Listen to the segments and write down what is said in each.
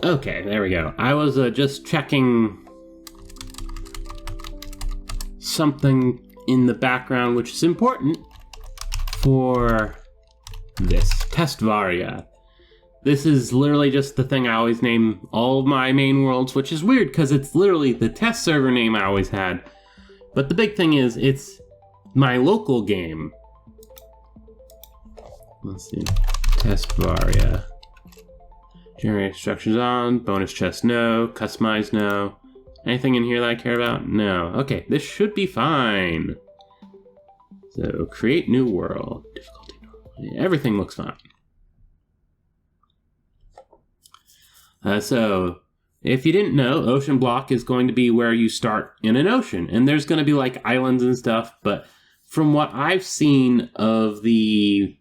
Okay, there we go. I was just checking something in the background which is important for this test varia. This is literally just the thing I always name all of my main worlds, which is weird because it's literally the test server name I always had. But the big thing is it's my local game. Let's see. Test varia. Generate structures on, bonus chest no, customize no. Anything in here that I care about? No. Okay, this should be fine. So, create new world. Difficulty normal. Everything looks fine. So, if you didn't know, Ocean Block is going to be where you start in an ocean. And there's going to be like islands and stuff, but from what I've seen of the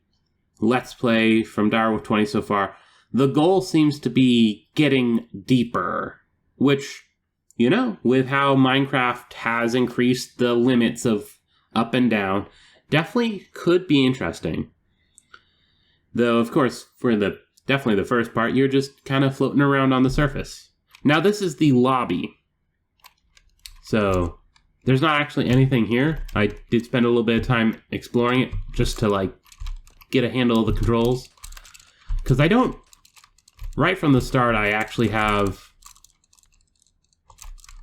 Let's Play from Direwolf 20 so far, the goal seems to be getting deeper, which, you know, with how Minecraft has increased the limits of up and down, definitely could be interesting. Though, of course, for definitely the first part, you're just kind of floating around on the surface. Now, this is the lobby. So, there's not actually anything here. I did spend a little bit of time exploring it just to, like, get a handle of the controls. Because I don't... Right from the start, I actually have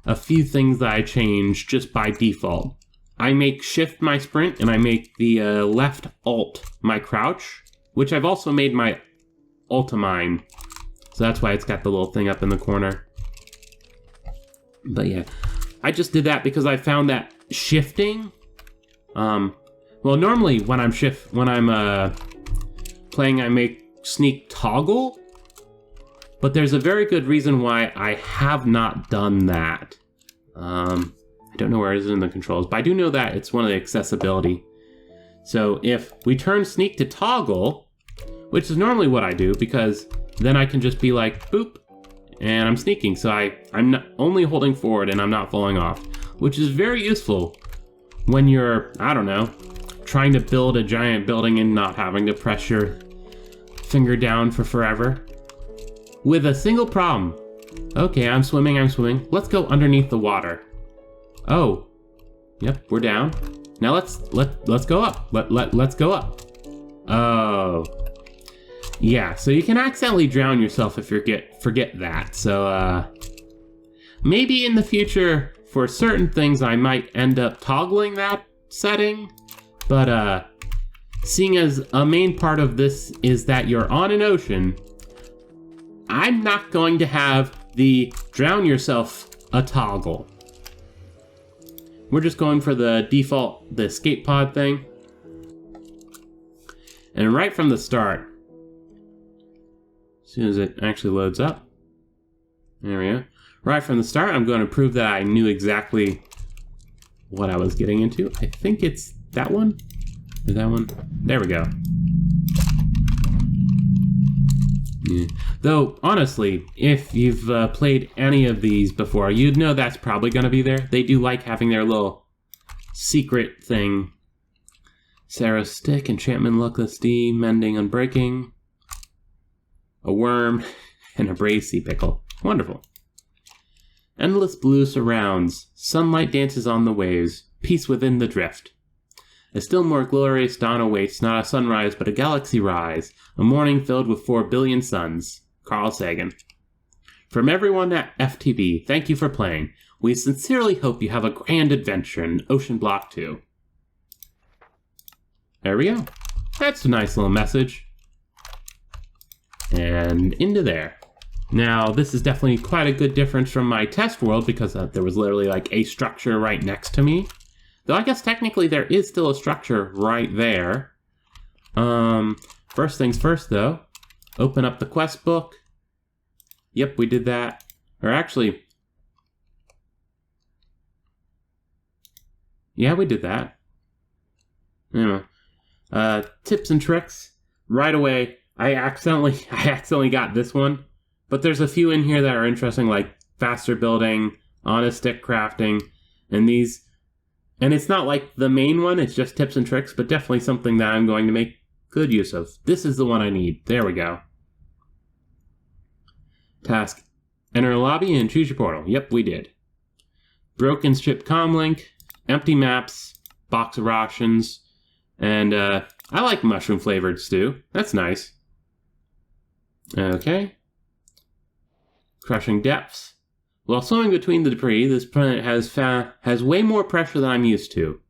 a few things that I change just by default. I make shift my sprint, and I make the left alt my crouch, which I've also made my ultimine. So that's why it's got the little thing up in the corner. But yeah, I just did that because I found that shifting, well, normally when I'm playing, I make sneak toggle, but there's a very good reason why I have not done that. I don't know where it is in the controls, but I do know that it's one of the accessibility. So if we turn sneak to toggle, which is normally what I do, because then I can just be like, boop, and I'm sneaking. So I'm not only holding forward and I'm not falling off, which is very useful when you're, I don't know, trying to build a giant building and not having to press your finger down for forever. With a single problem. Okay, I'm swimming. Let's go underneath the water. Oh, yep, we're down. Now let's go up. Let's go up. Oh, yeah. So you can accidentally drown yourself if you forget that. So maybe in the future for certain things I might end up toggling that setting. But seeing as a main part of this is that you're on an ocean, I'm not going to have the drown yourself a toggle. We're just going for the default, the escape pod thing. And right from the start, as soon as it actually loads up, there we go. Right from the start, I'm going to prove that I knew exactly what I was getting into. I think it's that one. Is that one? There we go. Yeah. Though, honestly, if you've played any of these before, you'd know that's probably going to be there. They do like having their little secret thing. Sarah's stick, enchantment, luckless D, mending, unbreaking, a worm, and a braised sea pickle. Wonderful. Endless blue surrounds. Sunlight dances on the waves. Peace within the drift. A still more glorious dawn awaits, not a sunrise, but a galaxy rise, a morning filled with 4 billion suns. Carl Sagan. From everyone at FTB, thank you for playing. We sincerely hope you have a grand adventure in OceanBlock2. There we go. That's a nice little message. And into there. Now, this is definitely quite a good difference from my test world because there was literally like a structure right next to me. Though I guess technically there is still a structure right there. First things first though, open up the quest book. Yep, we did that. Or actually, yeah, we did that. Anyway, tips and tricks. Right away, I accidentally got this one. But there's a few in here that are interesting, like faster building, on a stick crafting, and these. And it's not like the main one, it's just tips and tricks, but definitely something that I'm going to make good use of. This is the one I need. There we go. Task, enter a lobby and choose your portal. Yep, we did. Broken ship comlink, empty maps, box of rations, and I like mushroom flavored stew. That's nice. Okay. Crushing depths. While swimming between the debris, this planet has way more pressure than I'm used to.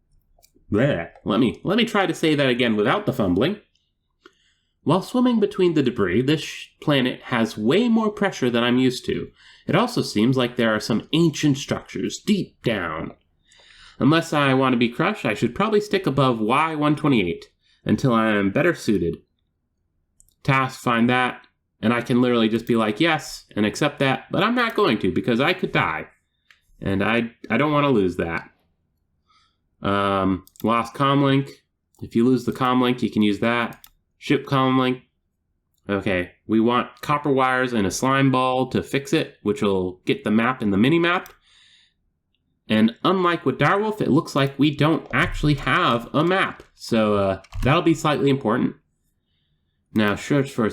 Blech. Let me try to say that again without the fumbling. While swimming between the debris, this planet has way more pressure than I'm used to. It also seems like there are some ancient structures deep down. Unless I want to be crushed, I should probably stick above Y128 until I am better suited. Task, find that, and I can literally just be like, yes, and accept that, but I'm not going to because I could die. And I don't want to lose that. Lost comlink. If you lose the comlink, you can use that. Ship comlink. Okay, we want copper wires and a slime ball to fix it, which will get the map in the mini-map. And unlike with Direwolf, it looks like we don't actually have a map. So that'll be slightly important. Now, search for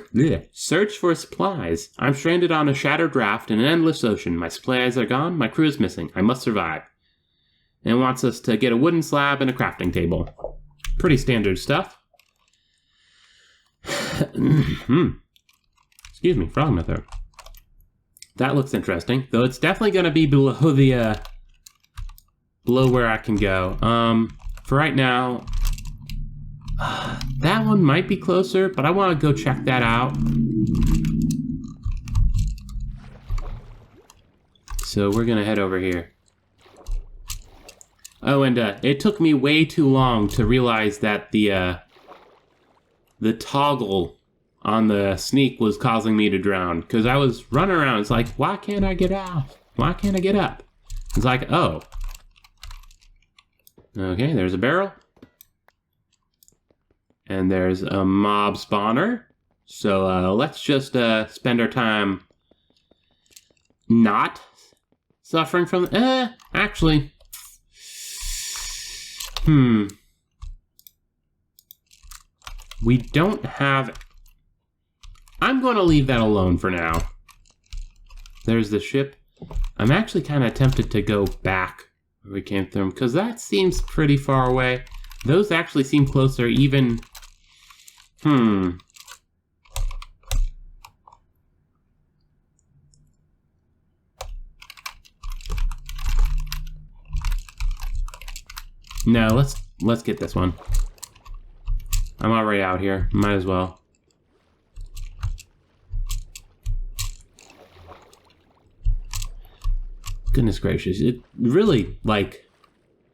supplies. I'm stranded on a shattered raft in an endless ocean. My supplies are gone. My crew is missing. I must survive. And wants us to get a wooden slab and a crafting table. Pretty standard stuff. Excuse me, frog in my throat. That looks interesting, though it's definitely going to be below the below where I can go. For right now, that one might be closer, but I want to go check that out. So we're going to head over here. Oh, and it took me way too long to realize that the toggle on the sneak was causing me to drown. Because I was running around. It's like, why can't I get out? Why can't I get up? It's like, oh. Okay, there's a barrel. And there's a mob spawner. So let's just spend our time not suffering from... actually... We don't have... I'm going to leave that alone for now. There's the ship. I'm actually kind of tempted to go back where we came through, because that seems pretty far away. Those actually seem closer even... No, let's get this one. I'm already out here. Might as well. Goodness gracious. It really,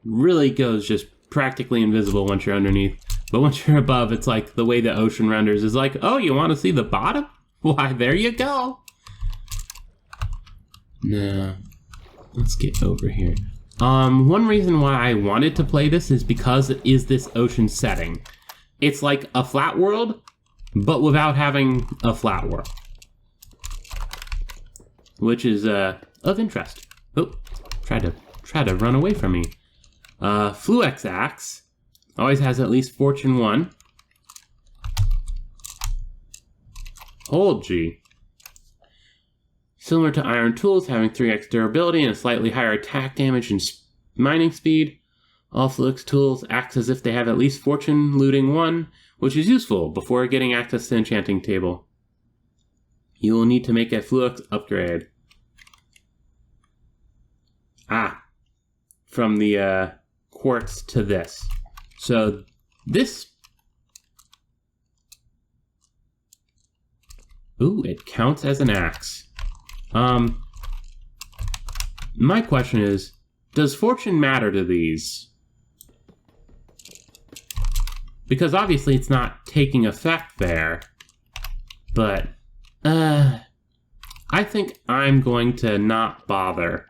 really goes just practically invisible once you're underneath. But once you're above, it's like the way the ocean renders is like, oh, you want to see the bottom? Why, there you go. Now, let's get over here. One reason why I wanted to play this is because it is this ocean setting. It's like a flat world, but without having a flat world. Which is, of interest. Oh, tried to run away from me. Fluex Axe always has at least Fortune 1. Hold G. Similar to iron tools, having 3x durability and a slightly higher attack damage and mining speed. All Fluex tools act as if they have at least Fortune Looting 1, which is useful before getting access to the enchanting table. You will need to make a Fluex upgrade. From the quartz to this. So this... Ooh, it counts as an axe. My question is, does fortune matter to these? Because obviously it's not taking effect there. But, I think I'm going to not bother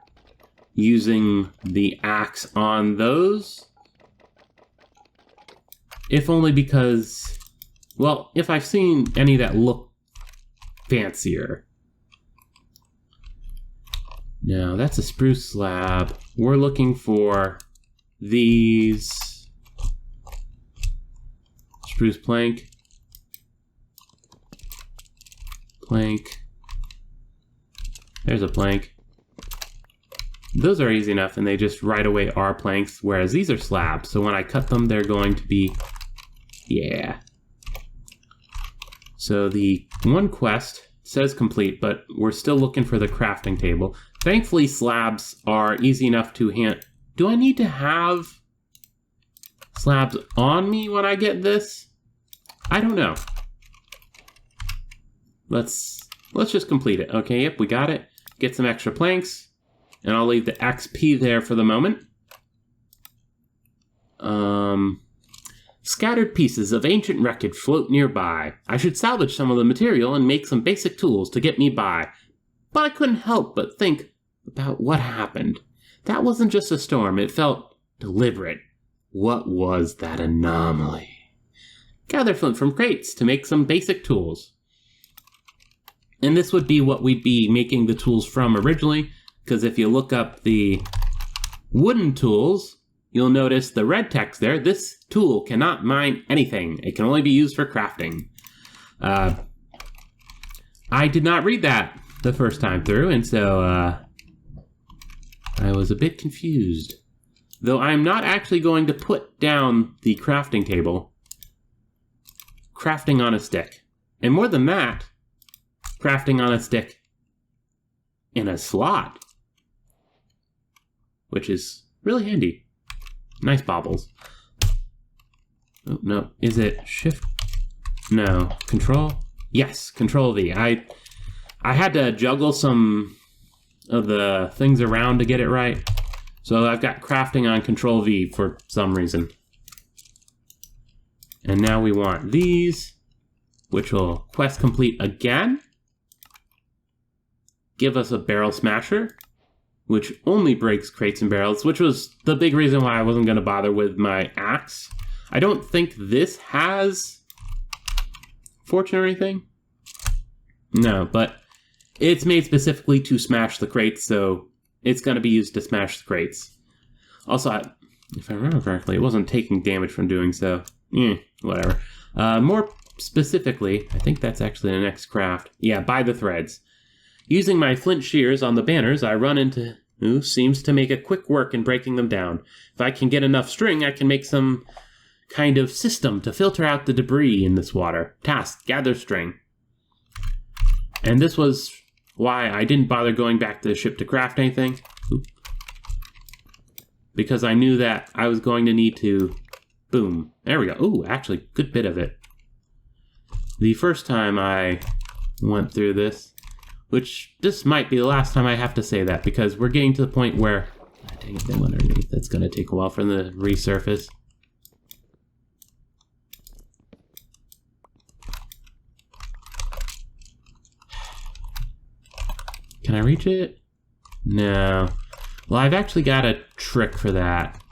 using the axe on those. If only because, well, if I've seen any that look fancier. Now, that's a spruce slab. We're looking for these. Spruce plank. Plank. There's a plank. Those are easy enough, and they just right away are planks, whereas these are slabs. So when I cut them, they're going to be... yeah. So the one quest says complete, but we're still looking for the crafting table. Thankfully, slabs are easy enough to hand... do I need to have slabs on me when I get this? I don't know. Let's just complete it. Okay, yep, we got it. Get some extra planks. And I'll leave the XP there for the moment. Scattered pieces of ancient wreckage float nearby. I should salvage some of the material and make some basic tools to get me by. But I couldn't help but think about what happened. That wasn't just a storm, it felt deliberate. What was that anomaly? Gather flint from crates to make some basic tools. And this would be what we'd be making the tools from originally, because if you look up the wooden tools, you'll notice the red text there. This tool cannot mine anything. It can only be used for crafting. I did not read that the first time through, and so I was a bit confused. Though I'm not actually going to put down the crafting table. Crafting on a stick. And more than that, crafting on a stick in a slot. Which is really handy. Nice baubles. Oh, no. Is it shift? No. Control? Yes, Control V. I had to juggle some of the things around to get it right. So I've got crafting on Control V for some reason. And now we want these, which will quest complete again. Give us a barrel smasher, which only breaks crates and barrels, which was the big reason why I wasn't going to bother with my axe. I don't think this has fortune or anything. No, but it's made specifically to smash the crates, so it's going to be used to smash the crates. Also, if I remember correctly, it wasn't taking damage from doing so. Whatever. More specifically, I think that's actually the next craft. Yeah, buy the threads. Using my flint shears on the banners, I run into who seems to make a quick work in breaking them down. If I can get enough string, I can make some kind of system to filter out the debris in this water. Task, gather string. And this was why I didn't bother going back to the ship to craft anything. Oop. Because I knew that I was going to need to... boom. There we go. Ooh, actually, good bit of it. The first time I went through this, which this might be the last time I have to say that, because we're getting to the point where... dang it, them underneath. That's going to take a while for them to resurface. Can I reach it? No. Well, I've actually got a trick for that.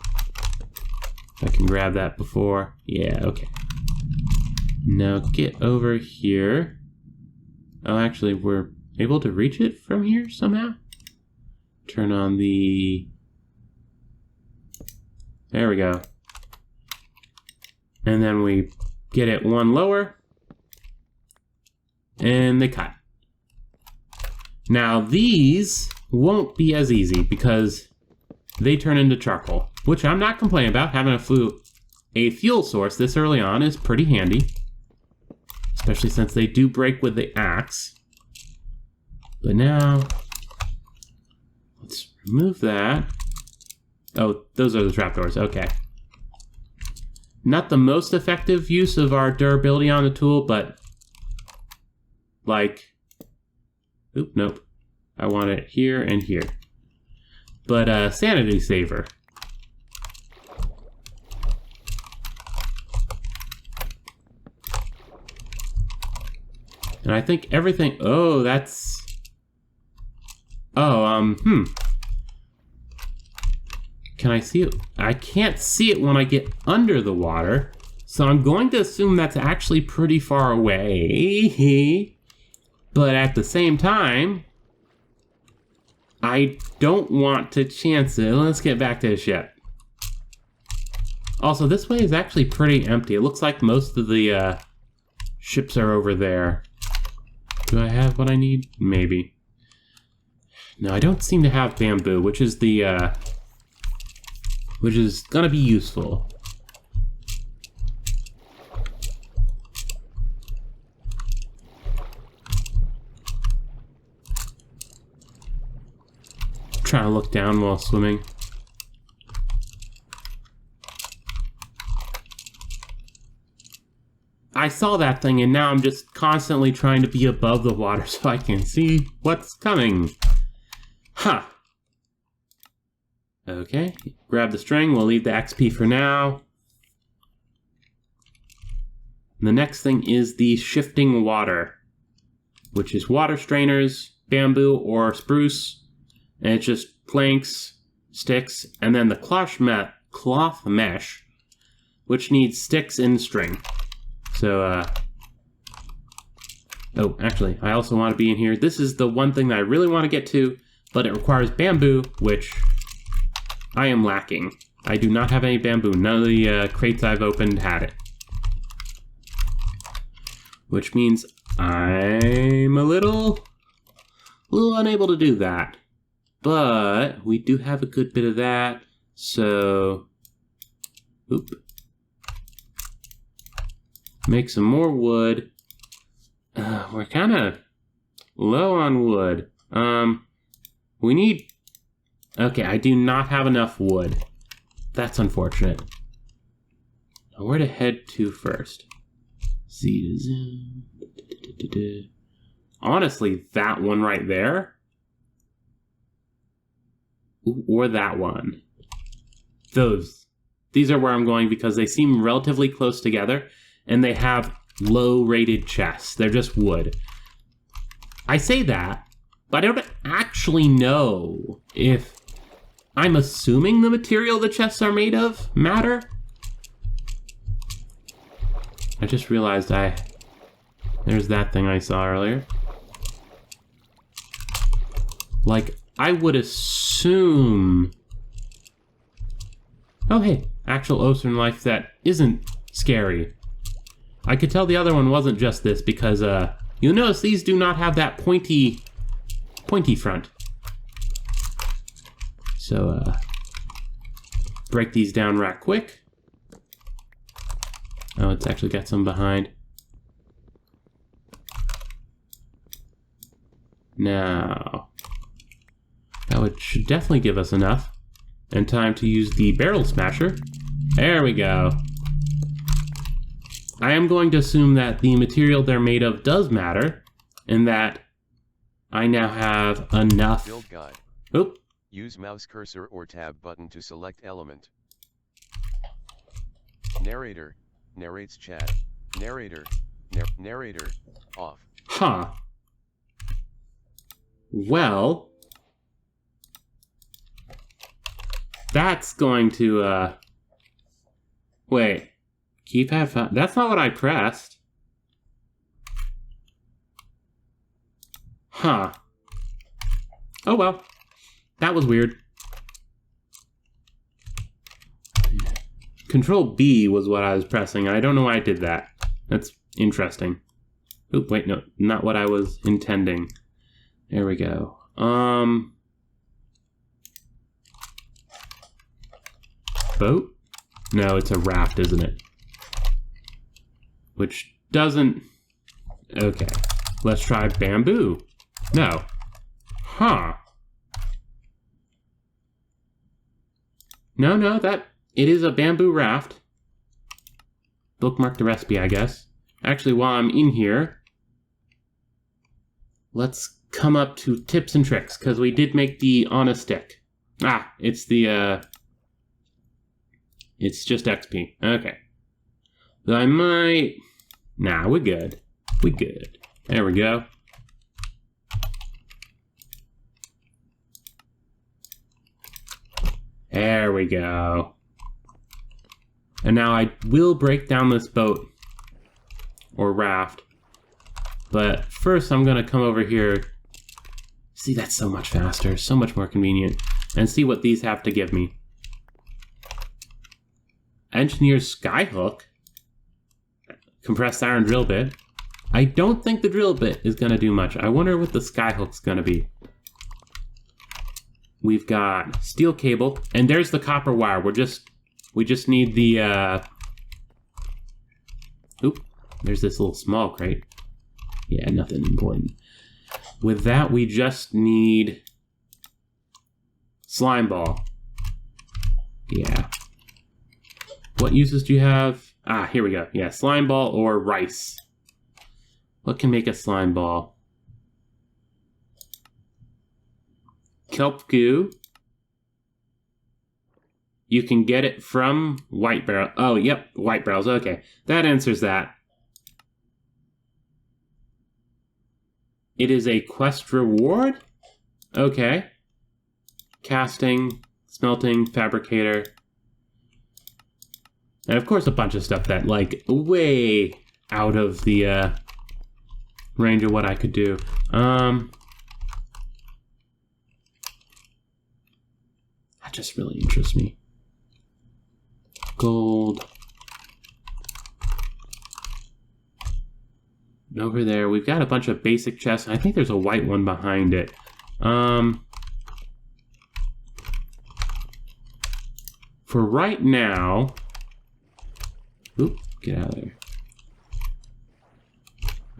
If I can grab that before. Yeah, okay. Now get over here. Oh, actually, we're able to reach it from here somehow? Turn on the... there we go. And then we get it one lower. And they cut. Now these won't be as easy because they turn into charcoal, which I'm not complaining about. Having a fuel source this early on is pretty handy, especially since they do break with the axe. But now, let's remove that. Oh, those are the trapdoors, okay. Not the most effective use of our durability on the tool, but like, oop, nope. I want it here and here. But sanity saver. And I think everything, oh, that's, oh, can I see it? I can't see it when I get under the water, so I'm going to assume that's actually pretty far away. But at the same time, I don't want to chance it. Let's get back to the ship. Also, this way is actually pretty empty. It looks like most of the ships are over there. Do I have what I need? Maybe. No, I don't seem to have bamboo, which is the, which is gonna be useful. Trying to look down while swimming. I saw that thing and now I'm just constantly trying to be above the water so I can see what's coming. Huh. Okay, grab the string, we'll leave the XP for now. And the next thing is the shifting water, which is water strainers, bamboo or spruce, and it's just planks, sticks, and then the cloth mesh, which needs sticks and string. So, oh, actually, I also want to be in here. This is the one thing that I really want to get to, but it requires bamboo, which I am lacking. I do not have any bamboo. None of the crates I've opened had it. Which means I'm a little unable to do that. But we do have a good bit of that, so oop. Make some more wood. We're kind of low on wood. We need... Okay, I do not have enough wood. That's unfortunate. Now, where to head to first? Z to zoom. Honestly, that one right there. Or that one. These are where I'm going because they seem relatively close together. And they have low-rated chests. They're just wood. I say that, but I don't actually know if I'm assuming the material the chests are made of matter. I just realized there's that thing I saw earlier. Like, I would assume... Oh, hey, actual ocean life that isn't scary. I could tell the other one wasn't just this because, you'll notice these do not have that pointy front. So, break these down right quick. Oh, it's actually got some behind. Now, that should definitely give us enough. And time to use the barrel smasher. There we go. I am going to assume that the material they're made of does matter, and that I now have enough. Build guide. Oop. Use mouse cursor or tab button to select element. Narrator. Narrates chat. Narrator. Narrator. Off. Huh. Well, that's going to, wait. Keypad file. That's not what I pressed. Huh. Oh well. That was weird. Control B was what I was pressing. I don't know why I did that. That's interesting. Oop, wait, no. Not what I was intending. There we go. Boat? No, it's a raft, isn't it? Which doesn't... Okay. Let's try bamboo. No. Huh. No, it is a bamboo raft. Bookmark the recipe, I guess. Actually, while I'm in here, let's come up to tips and tricks, because we did make the on a stick. Ah, it's the, it's just XP. Okay. So I might... Nah, we're good. We good. There we go. There we go. And now I will break down this boat. Or raft. But first I'm gonna come over here. See, that's so much faster. So much more convenient. And see what these have to give me. Engineer's skyhook. Compressed iron drill bit. I don't think the drill bit is gonna do much. I wonder what the skyhook's gonna be. We've got steel cable, and there's the copper wire. We just need the, oop, there's this little small crate. Yeah, nothing important. With that, we just need slime ball. Yeah. What uses do you have? Ah, here we go. Yeah, slime ball or rice. What can make a slime ball? Kelp goo. You can get it from white barrel. Oh, yep, white barrels. Okay, that answers that. It is a quest reward? Okay. Casting, smelting, fabricator. And of course a bunch of stuff that, like, way out of the range of what I could do. That just really interests me. Gold. And over there, we've got a bunch of basic chests. I think there's a white one behind it. For right now... Oop, get out of there.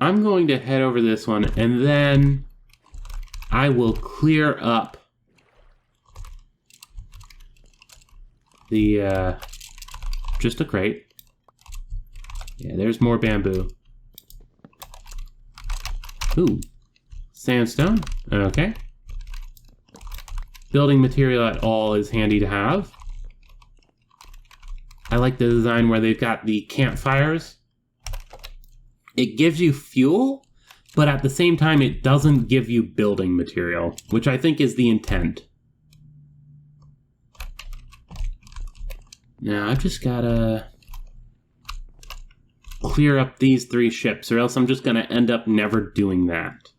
I'm going to head over this one, and then I will clear up the, just a crate. Yeah, there's more bamboo. Ooh, sandstone, okay. Building material at all is handy to have. I like the design where they've got the campfires. It gives you fuel, but at the same time it doesn't give you building material, which I think is the intent. Now I've just gotta clear up these 3 ships, or else I'm just gonna end up never doing that.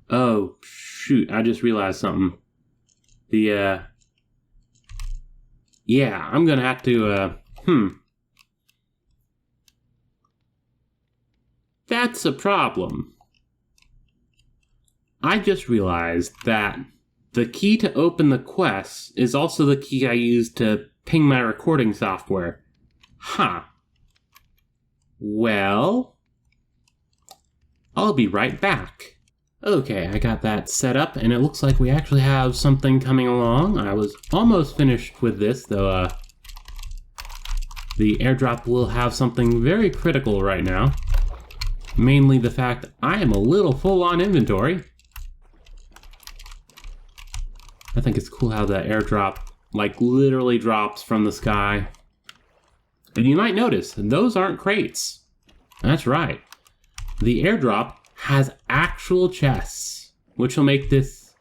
Oh, shoot, I just realized something. The, yeah, I'm gonna have to, That's a problem. I just realized that the key to open the quests is also the key I use to ping my recording software. Huh. Well, I'll be right back. Okay, I got that set up, and it looks like we actually have something coming along. I was almost finished with this, though the airdrop will have something very critical right now. Mainly the fact I am a little full on inventory. I think it's cool how the airdrop, like, literally drops from the sky. And you might notice, those aren't crates. That's right. The airdrop has actual chests, which will make this...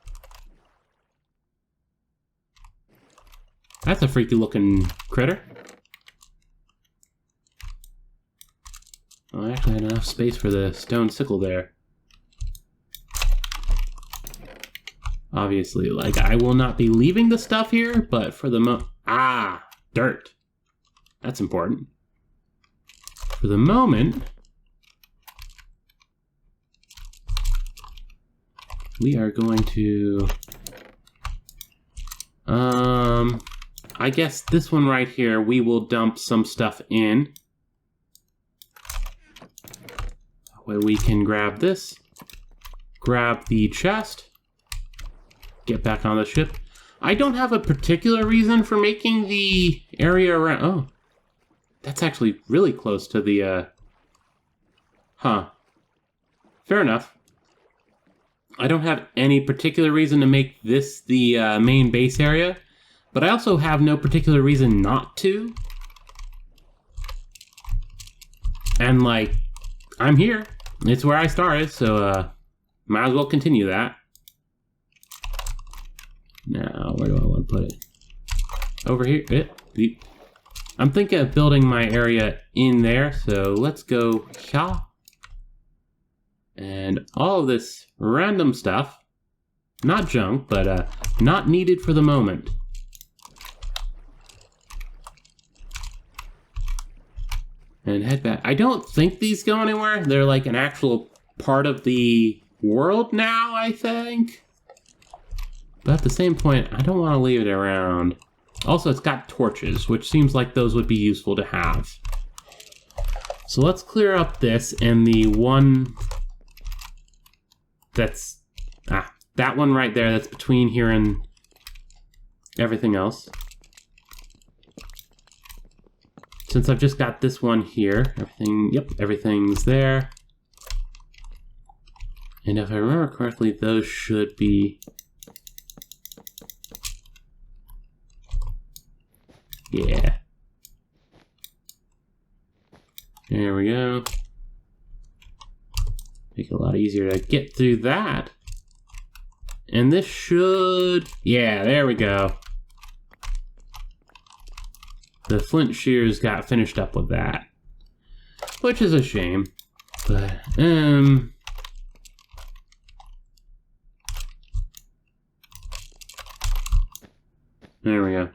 That's a freaky looking critter. Oh, I actually had enough space for the stone sickle there. Obviously, like, I will not be leaving the stuff here, but for the dirt. That's important. For the moment, we are going to, I guess this one right here, we will dump some stuff in. That way we can grab this, grab the chest, get back on the ship. I don't have a particular reason for making the area around, oh, that's actually really close to the, fair enough. I don't have any particular reason to make this the main base area, but I also have no particular reason not to. And, like, I'm here. It's where I started, so might as well continue that. Now, where do I want to put it? Over here. I'm thinking of building my area in there, so let's go here. And all of this random stuff, not junk, but not needed for the moment. And head back. I don't think these go anywhere. They're like an actual part of the world now, I think. But at the same point, I don't want to leave it around. Also, it's got torches, which seems like those would be useful to have. So let's clear up this and the one that's... that one right there that's between here and everything else. Since I've just got this one here, everything's there. And if I remember correctly, those should be... yeah. There we go. Make it a lot easier to get through that. And this should... yeah, there we go. The flint shears got finished up with that. Which is a shame. But, there we go.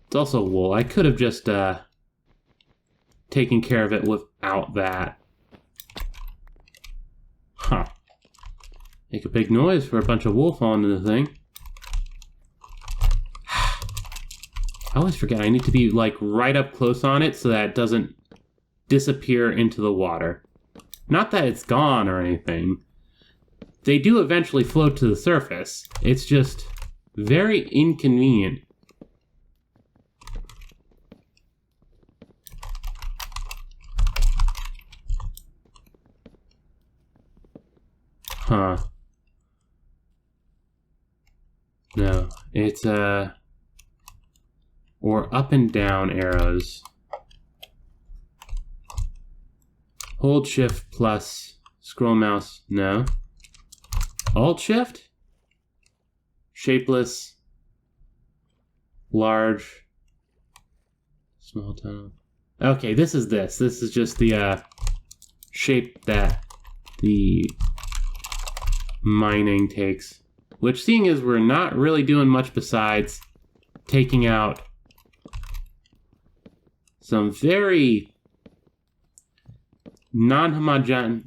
It's also wool. I could have just taken care of it without that. Huh. Make a big noise for a bunch of wool falling into the thing. I always forget I need to be like right up close on it so that it doesn't disappear into the water. Not that it's gone or anything. They do eventually float to the surface. It's just very inconvenient. Huh. No, it's or up and down arrows. Hold shift plus scroll mouse, no. Alt shift? Shapeless. Large. Small tunnel. Okay, this is this. This is just the shape that the mining takes. Which, seeing as we're not really doing much besides taking out some very non-homogeneous...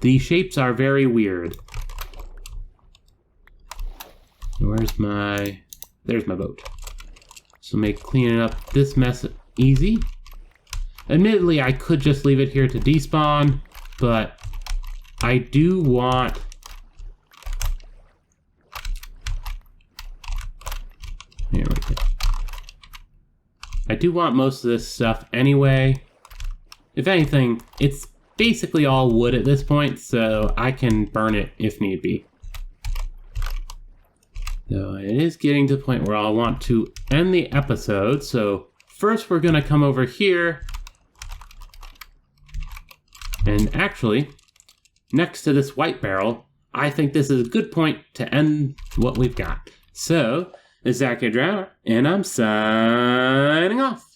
the shapes are very weird. Where's my... there's my boat. So make cleaning up this mess easy. Admittedly, I could just leave it here to despawn, but I do want... here we go. I do want most of this stuff anyway. If anything, it's basically all wood at this point, so I can burn it if need be. So it is getting to the point where I'll want to end the episode, so first we're going to come over here. And actually, next to this white barrel, I think this is a good point to end what we've got. So, this is Zach Drower, and I'm signing off.